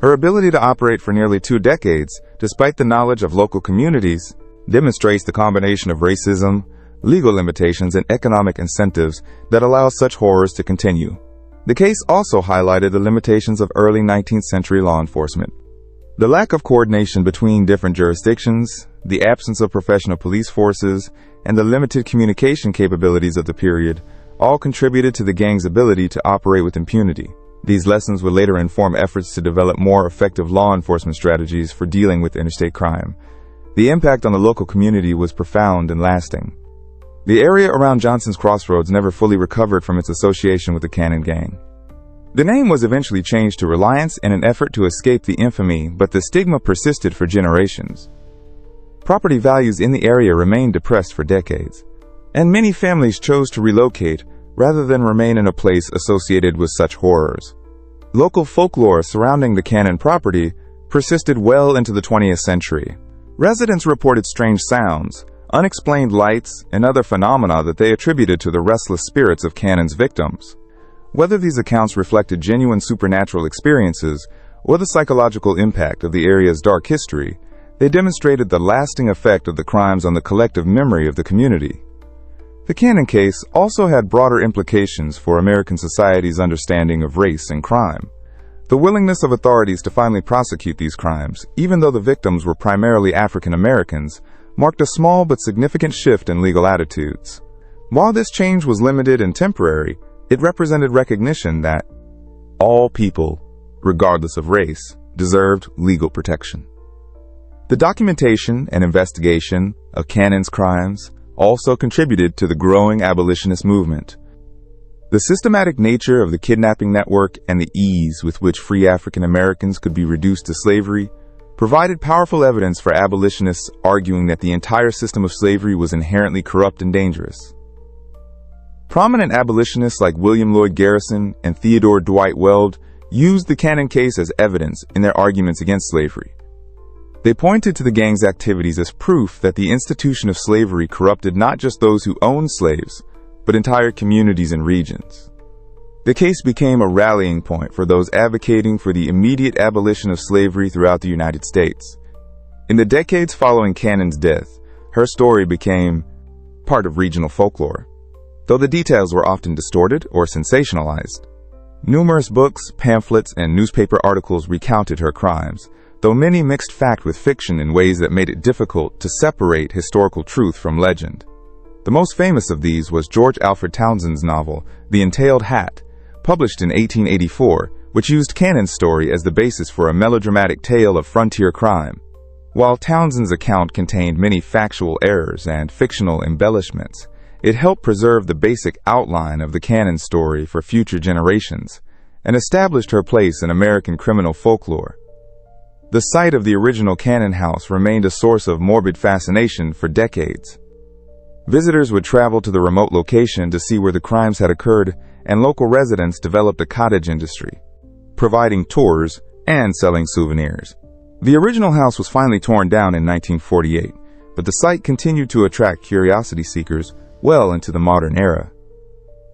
Speaker 1: Her ability to operate for nearly 2 decades, despite the knowledge of local communities, demonstrates the combination of racism, legal limitations, and economic incentives that allow such horrors to continue. The case also highlighted the limitations of early 19th century law enforcement. The lack of coordination between different jurisdictions, the absence of professional police forces, and the limited communication capabilities of the period all contributed to the gang's ability to operate with impunity. These lessons would later inform efforts to develop more effective law enforcement strategies for dealing with interstate crime. The impact on the local community was profound and lasting. The area around Johnson's Crossroads never fully recovered from its association with the Cannon Gang. The name was eventually changed to Reliance in an effort to escape the infamy, but the stigma persisted for generations. Property values in the area remained depressed for decades, and many families chose to relocate rather than remain in a place associated with such horrors. Local folklore surrounding the Cannon property persisted well into the 20th century. Residents reported strange sounds, unexplained lights, and other phenomena that they attributed to the restless spirits of Cannon's victims. Whether these accounts reflected genuine supernatural experiences or the psychological impact of the area's dark history, They demonstrated the lasting effect of the crimes on the collective memory of the community. The Cannon case also had broader implications for American society's understanding of race and crime. The willingness of authorities to finally prosecute these crimes, even though the victims were primarily African Americans, marked a small but significant shift in legal attitudes. While this change was limited and temporary, it represented recognition that all people, regardless of race, deserved legal protection. The documentation and investigation of Cannon's crimes also contributed to the growing abolitionist movement. The systematic nature of the kidnapping network and the ease with which free African Americans could be reduced to slavery provided powerful evidence for abolitionists arguing that the entire system of slavery was inherently corrupt and dangerous. Prominent abolitionists like William Lloyd Garrison and Theodore Dwight Weld used the Cannon case as evidence in their arguments against slavery. They pointed to the gang's activities as proof that the institution of slavery corrupted not just those who owned slaves, but entire communities and regions. The case became a rallying point for those advocating for the immediate abolition of slavery throughout the United States. In the decades following Cannon's death, her story became part of regional folklore, though the details were often distorted or sensationalized. Numerous books, pamphlets, and newspaper articles recounted her crimes, though many mixed fact with fiction in ways that made it difficult to separate historical truth from legend. The most famous of these was George Alfred Townsend's novel, The Entailed Hat, published in 1884, which used Cannon's story as the basis for a melodramatic tale of frontier crime. While Townsend's account contained many factual errors and fictional embellishments, it helped preserve the basic outline of the Cannon story for future generations and established her place in American criminal folklore. The site of the original Cannon house remained a source of morbid fascination for decades. Visitors would travel to the remote location to see where the crimes had occurred, and local residents developed a cottage industry, providing tours and selling souvenirs. The original house was finally torn down in 1948, but the site continued to attract curiosity seekers well into the modern era.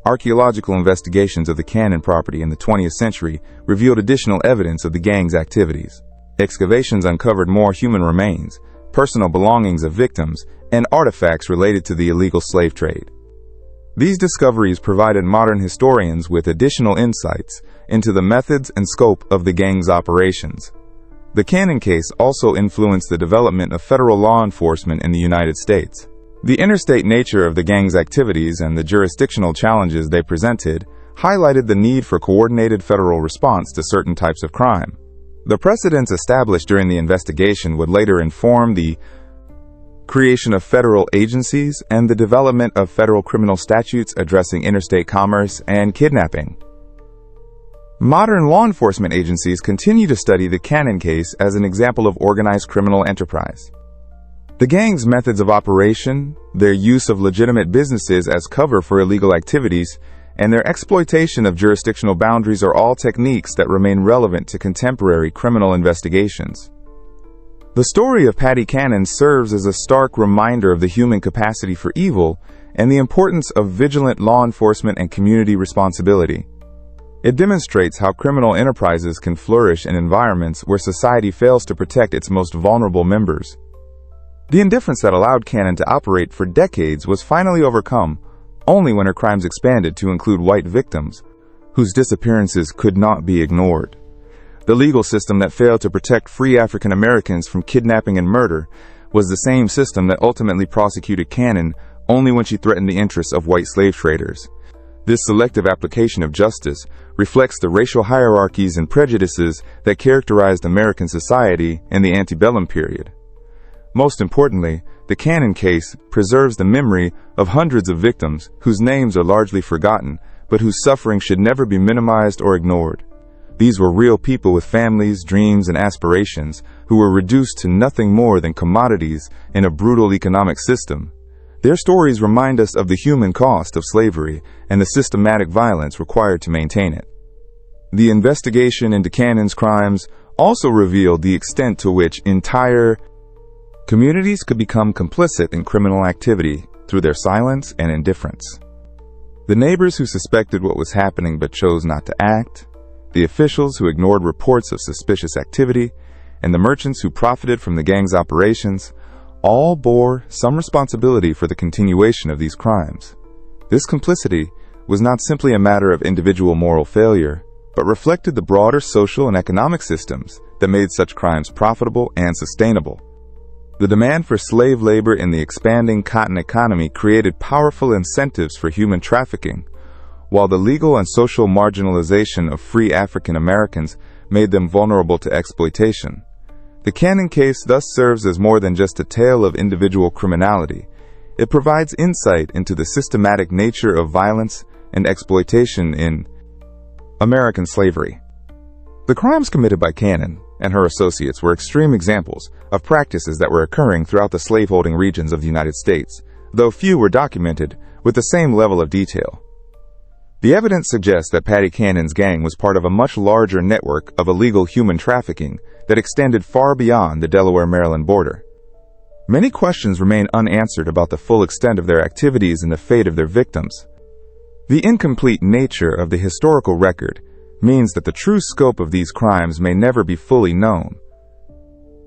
Speaker 1: Archaeological investigations of the Cannon property in the 20th century revealed additional evidence of the gang's activities. Excavations uncovered more human remains, personal belongings of victims, and artifacts related to the illegal slave trade. These discoveries provided modern historians with additional insights into the methods and scope of the gang's operations. The Cannon case also influenced the development of federal law enforcement in the United States. The interstate nature of the gang's activities and the jurisdictional challenges they presented highlighted the need for coordinated federal response to certain types of crime. The precedents established during the investigation would later inform the creation of federal agencies and the development of federal criminal statutes addressing interstate commerce and kidnapping. Modern law enforcement agencies continue to study the Cannon case as an example of organized criminal enterprise. The gang's methods of operation, their use of legitimate businesses as cover for illegal activities, and their exploitation of jurisdictional boundaries are all techniques that remain relevant to contemporary criminal investigations. The story of Patty Cannon serves as a stark reminder of the human capacity for evil and the importance of vigilant law enforcement and community responsibility. It demonstrates how criminal enterprises can flourish in environments where society fails to protect its most vulnerable members. The indifference that allowed Cannon to operate for decades was finally overcome only when her crimes expanded to include white victims, whose disappearances could not be ignored. The legal system that failed to protect free African Americans from kidnapping and murder was the same system that ultimately prosecuted Cannon only when she threatened the interests of white slave traders. This selective application of justice reflects the racial hierarchies and prejudices that characterized American society in the antebellum period. Most importantly, the Cannon case preserves the memory of hundreds of victims whose names are largely forgotten, but whose suffering should never be minimized or ignored. These were real people with families, dreams, and aspirations who were reduced to nothing more than commodities in a brutal economic system. Their stories remind us of the human cost of slavery and the systematic violence required to maintain it. The investigation into Cannon's crimes also revealed the extent to which entire communities could become complicit in criminal activity through their silence and indifference. The neighbors who suspected what was happening but chose not to act, the officials who ignored reports of suspicious activity, and the merchants who profited from the gang's operations all bore some responsibility for the continuation of these crimes. This complicity was not simply a matter of individual moral failure, but reflected the broader social and economic systems that made such crimes profitable and sustainable. The demand for slave labor in the expanding cotton economy created powerful incentives for human trafficking, while the legal and social marginalization of free African Americans made them vulnerable to exploitation. The Cannon case thus serves as more than just a tale of individual criminality. It provides insight into the systematic nature of violence and exploitation in American slavery. The crimes committed by Cannon and her associates were extreme examples of practices that were occurring throughout the slaveholding regions of the United States, though few were documented with the same level of detail. The evidence suggests that Patty Cannon's gang was part of a much larger network of illegal human trafficking that extended far beyond the Delaware-Maryland border. Many questions remain unanswered about the full extent of their activities and the fate of their victims. The incomplete nature of the historical record means that the true scope of these crimes may never be fully known.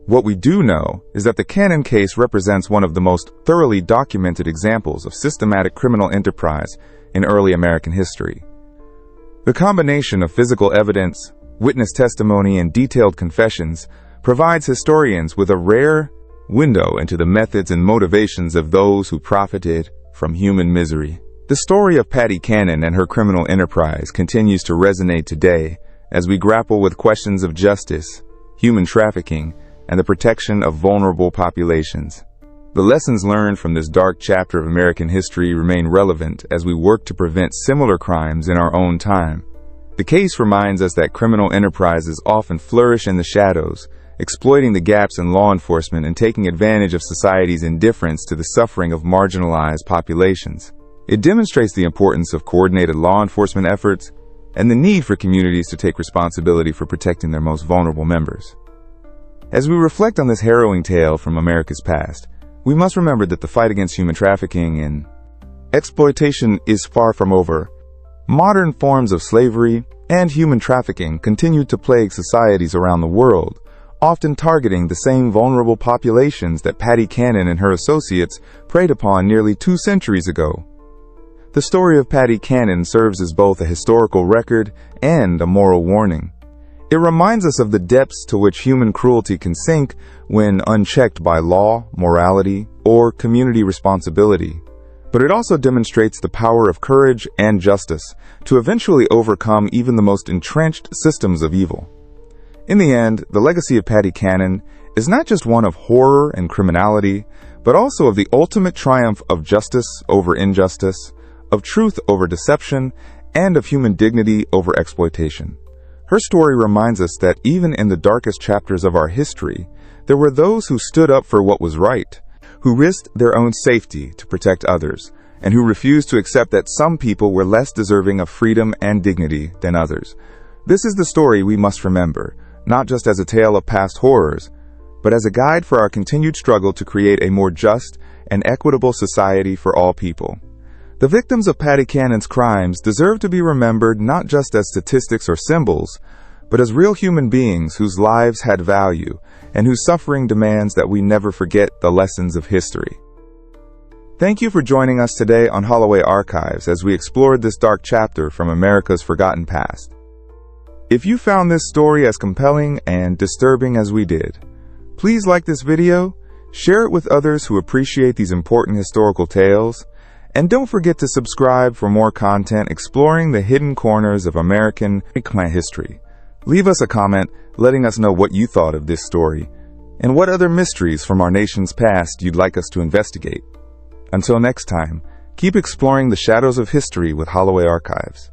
Speaker 1: What we do know is that the Cannon case represents one of the most thoroughly documented examples of systematic criminal enterprise in early American history. The combination of physical evidence, witness testimony, and detailed confessions provides historians with a rare window into the methods and motivations of those who profited from human misery. The story of Patty Cannon and her criminal enterprise continues to resonate today as we grapple with questions of justice, human trafficking, and the protection of vulnerable populations. The lessons learned from this dark chapter of American history remain relevant as we work to prevent similar crimes in our own time. The case reminds us that criminal enterprises often flourish in the shadows, exploiting the gaps in law enforcement and taking advantage of society's indifference to the suffering of marginalized populations. It demonstrates the importance of coordinated law enforcement efforts and the need for communities to take responsibility for protecting their most vulnerable members. As we reflect on this harrowing tale from America's past, we must remember that the fight against human trafficking and exploitation is far from over. Modern forms of slavery and human trafficking continue to plague societies around the world, often targeting the same vulnerable populations that Patty Cannon and her associates preyed upon nearly 2 centuries ago. The story of Patty Cannon serves as both a historical record and a moral warning. It reminds us of the depths to which human cruelty can sink when unchecked by law, morality, or community responsibility. But it also demonstrates the power of courage and justice to eventually overcome even the most entrenched systems of evil. In the end, the legacy of Patty Cannon is not just one of horror and criminality, but also of the ultimate triumph of justice over injustice, of truth over deception, and of human dignity over exploitation. Her story reminds us that even in the darkest chapters of our history, there were those who stood up for what was right, who risked their own safety to protect others, and who refused to accept that some people were less deserving of freedom and dignity than others. This is the story we must remember, not just as a tale of past horrors, but as a guide for our continued struggle to create a more just and equitable society for all people. The victims of Patty Cannon's crimes deserve to be remembered not just as statistics or symbols, but as real human beings whose lives had value and whose suffering demands that we never forget the lessons of history. Thank you for joining us today on Holloway Archives as we explored this dark chapter from America's forgotten past. If you found this story as compelling and disturbing as we did, please like this video, share it with others who appreciate these important historical tales, and don't forget to subscribe for more content exploring the hidden corners of American history. Leave us a comment letting us know what you thought of this story and what other mysteries from our nation's past you'd like us to investigate. Until next time, keep exploring the shadows of history with Holloway Archives.